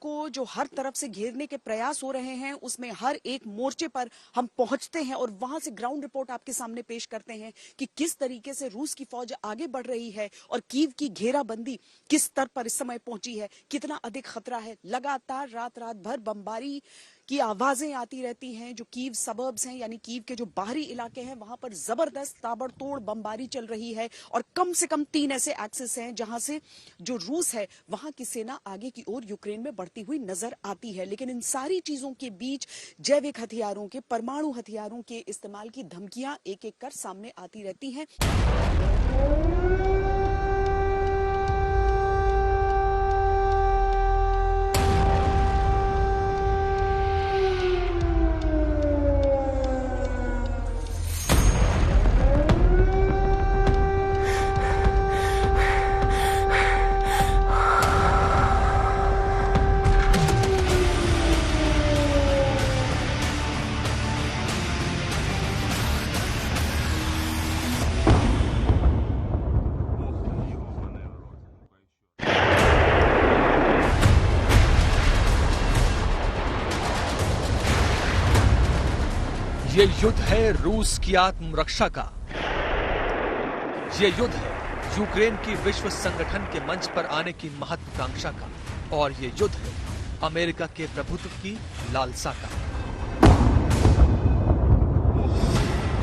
को जो हर तरफ से घेरने के प्रयास हो रहे हैं, उसमें हर एक मोर्चे पर हम पहुंचते हैं और वहां से ग्राउंड रिपोर्ट आपके सामने पेश करते हैं कि किस तरीके से रूस की फौज आगे बढ़ रही है और कीव की घेराबंदी किस स्तर पर इस समय पहुंची है, कितना अधिक खतरा है। लगातार रात भर बमबारी की आवाजें आती रहती हैं। जो कीव सबर्ब्स हैं, यानी कीव के जो बाहरी इलाके हैं, वहां पर जबरदस्त ताबड़तोड़ बमबारी चल रही है और कम से कम 3 ऐसे एक्सेस हैं जहां से जो रूस है वहां की सेना आगे की ओर यूक्रेन में बढ़ती हुई नजर आती है। लेकिन इन सारी चीजों के बीच जैविक हथियारों के, परमाणु हथियारों के इस्तेमाल की धमकियां एक एक कर सामने आती रहती हैं। ये युद्ध है रूस की आत्मरक्षा का। ये युद्ध है यूक्रेन की विश्व संगठन के मंच पर आने की महत्वाकांक्षा का, और ये युद्ध है अमेरिका के प्रभुत्व की लालसा का।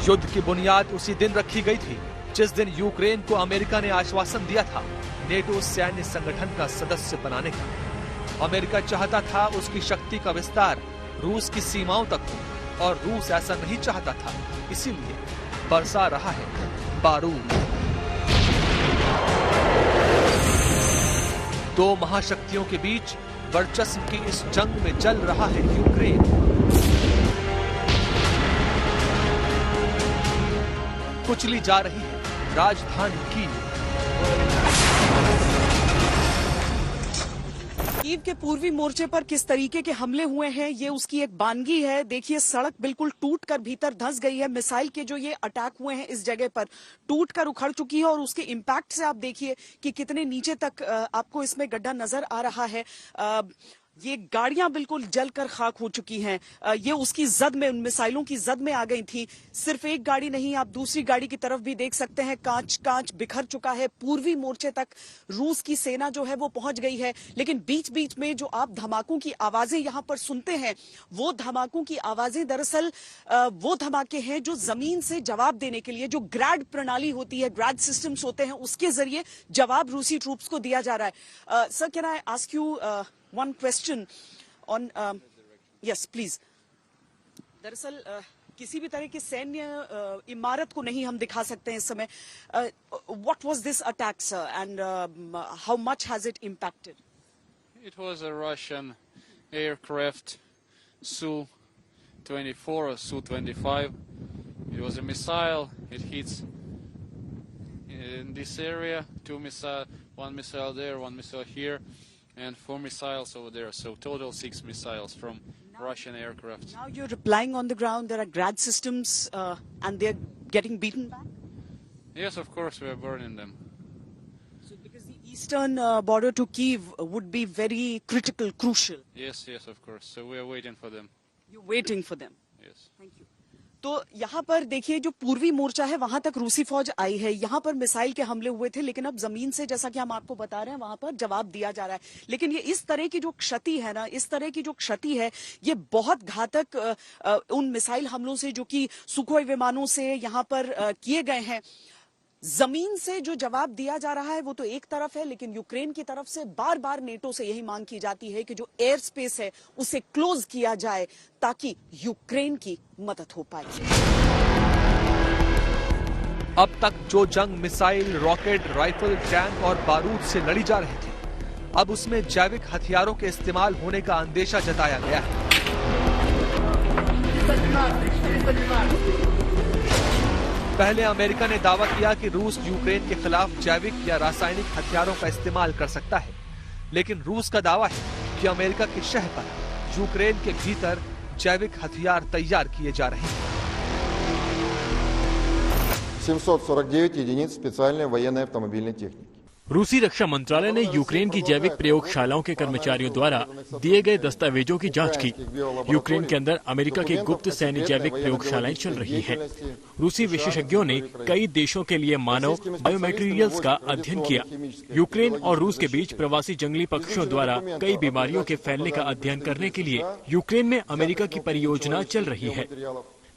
युद्ध की बुनियाद उसी दिन रखी गई थी जिस दिन यूक्रेन को अमेरिका ने आश्वासन दिया था नेटो सैन्य संगठन का सदस्य बनाने का। अमेरिका चाहता था उसकी शक्ति का विस्तार रूस की सीमाओं तक हो, और रूस ऐसा नहीं चाहता था, इसीलिए बरसा रहा है बारूद। दो महाशक्तियों के बीच वर्चस्व की इस जंग में जल रहा है यूक्रेन। कुचली जा रही है राजधानी कीव। कीव के पूर्वी मोर्चे पर किस तरीके के हमले हुए हैं, ये उसकी एक बानगी है। देखिए, सड़क बिल्कुल टूटकर भीतर धंस गई है। मिसाइल के जो ये अटैक हुए हैं इस जगह पर टूटकर उखड़ चुकी है, और उसके इम्पैक्ट से आप देखिए कि कितने नीचे तक आपको इसमें गड्ढा नजर आ रहा है। ये गाड़ियां बिल्कुल जलकर खाक हो चुकी हैं। ये उसकी जद में, उन मिसाइलों की जद में आ गई थी। सिर्फ एक गाड़ी नहीं, आप दूसरी गाड़ी की तरफ भी देख सकते हैं, कांच बिखर चुका है। पूर्वी मोर्चे तक रूस की सेना जो है वो पहुंच गई है। लेकिन बीच बीच में जो आप धमाकों की आवाजें यहां पर सुनते हैं, वो धमाकों की आवाजें दरअसल वो धमाके हैं जो जमीन से जवाब देने के लिए, जो ग्रैड प्रणाली होती है, ग्रैड सिस्टम्स होते हैं, उसके जरिए जवाब रूसी ट्रूप्स को दिया जा रहा है। Sir, can I ask you one question on yes please। दरअसल किसी भी तरह की सैन्य इमारत को नहीं हम दिखा सकते हैं इस समय। what was this attack, sir, and how much has it impacted? It was a Russian aircraft Su-24 or Su-25. It was a missile. It hits in this area. One missile there, one missile here, and 4 missiles over there. So total 6 missiles from Russian aircraft. Now you're replying on the ground. There are grad systems, and they're getting beaten back. Yes, of course, we are burning them. So because the eastern border to Kyiv would be very critical, crucial. Yes, of course. So we are waiting for them. You're waiting for them. Yes. Thank you. तो यहाँ पर देखिए, जो पूर्वी मोर्चा है वहां तक रूसी फौज आई है। यहाँ पर मिसाइल के हमले हुए थे, लेकिन अब जमीन से, जैसा कि हम आपको बता रहे हैं, वहां पर जवाब दिया जा रहा है। लेकिन ये इस तरह की जो क्षति है ना, इस तरह की जो क्षति है, ये बहुत घातक उन मिसाइल हमलों से जो कि सुखोई विमानों से यहाँ पर किए गए हैं। जमीन से जो जवाब दिया जा रहा है वो तो एक तरफ है, लेकिन यूक्रेन की तरफ से बार बार नेटो से यही मांग की जाती है कि जो एयर स्पेस है उसे क्लोज किया जाए ताकि यूक्रेन की मदद हो पाए। अब तक जो जंग मिसाइल, रॉकेट, राइफल, टैंक और बारूद से लड़ी जा रही थी, अब उसमें जैविक हथियारों के इस्तेमाल होने का अंदेशा जताया गया है। पहले अमेरिका ने दावा किया कि रूस यूक्रेन के खिलाफ जैविक या रासायनिक हथियारों का इस्तेमाल कर सकता है, लेकिन रूस का दावा है कि अमेरिका की शह पर यूक्रेन के भीतर जैविक हथियार तैयार किए जा रहे हैं। 749 единиц специальной военной автомобильной техники. रूसी रक्षा मंत्रालय ने यूक्रेन की जैविक प्रयोगशालाओं के कर्मचारियों द्वारा दिए गए दस्तावेजों की जांच की। यूक्रेन के अंदर अमेरिका की गुप्त सैन्य जैविक प्रयोगशालाएं चल रही हैं। रूसी विशेषज्ञों ने कई देशों के लिए मानव बायोमैटेरियल्स का अध्ययन किया। यूक्रेन और रूस के बीच प्रवासी जंगली पक्षियों द्वारा कई बीमारियों के फैलने का अध्ययन करने के लिए यूक्रेन में अमेरिका की परियोजना चल रही है।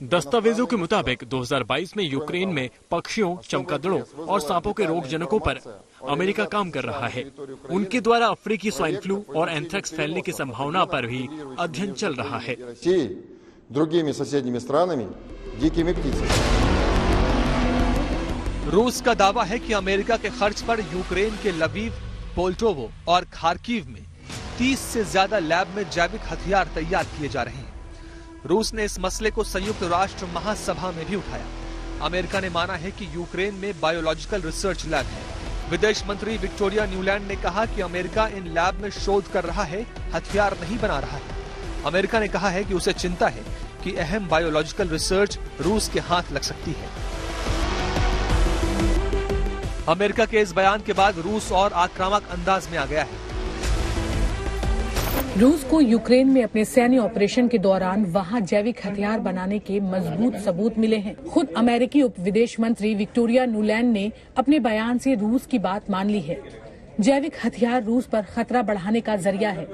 दस्तावेजों के मुताबिक 2022 में यूक्रेन में पक्षियों, चमगादड़ों और सांपों के रोगजनकों पर अमेरिका काम कर रहा है। उनके द्वारा अफ्रीकी स्वाइन फ्लू और एंथ्रेक्स फैलने की संभावना पर भी अध्ययन चल रहा है। रूस का दावा है कि अमेरिका के खर्च पर यूक्रेन के लवीव, पोल्टोवो और खार्किव में 30 से ज्यादा लैब में जैविक हथियार तैयार किए जा रहे हैं। रूस ने इस मसले को संयुक्त राष्ट्र महासभा में भी उठाया। अमेरिका ने माना है कि यूक्रेन में बायोलॉजिकल रिसर्च लैब है। विदेश मंत्री विक्टोरिया न्यूलैंड ने कहा कि अमेरिका इन लैब में शोध कर रहा है, हथियार नहीं बना रहा है। अमेरिका ने कहा है कि उसे चिंता है कि अहम बायोलॉजिकल रिसर्च रूस के हाथ लग सकती है। अमेरिका के इस बयान के बाद रूस और आक्रामक अंदाज में आ गया है। रूस को यूक्रेन में अपने सैन्य ऑपरेशन के दौरान वहां जैविक हथियार बनाने के मजबूत सबूत मिले हैं। खुद अमेरिकी उप विदेश मंत्री विक्टोरिया न्यूलैंड ने अपने बयान से रूस की बात मान ली है। जैविक हथियार रूस पर खतरा बढ़ाने का जरिया है,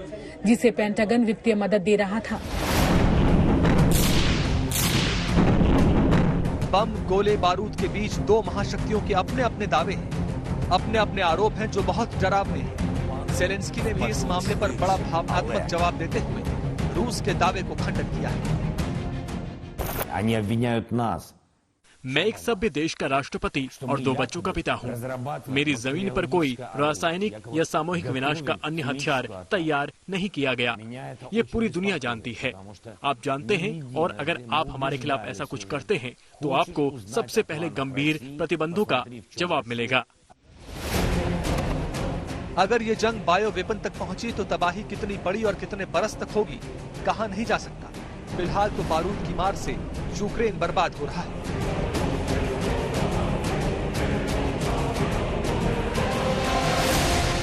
जिसे पेंटागन वित्तीय मदद दे रहा था। बम, गोले बारूद के बीच दो महाशक्तियों के अपने अपने दावे हैं, अपने अपने आरोप हैं जो बहुत डरावने हैं। ज़ेलेंस्की ने भी इस मामले पर बड़ा भावनात्मक जवाब देते हुए रूस के दावे को खंडन किया है। मैं एक सभ्य देश का राष्ट्रपति और 2 बच्चों का पिता हूँ। मेरी जमीन पर कोई रासायनिक या सामूहिक विनाश का अन्य हथियार तैयार नहीं किया गया। ये पूरी दुनिया जानती है। आप जानते हैं, और अगर आप हमारे खिलाफ ऐसा कुछ करते हैं तो आपको सबसे पहले गंभीर प्रतिबंधों का जवाब मिलेगा। अगर ये जंग बायो वेपन तक पहुंची तो तबाही कितनी बड़ी और कितने बरस तक होगी, कहा नहीं जा सकता। फिलहाल तो बारूद की मार से यूक्रेन बर्बाद हो रहा है।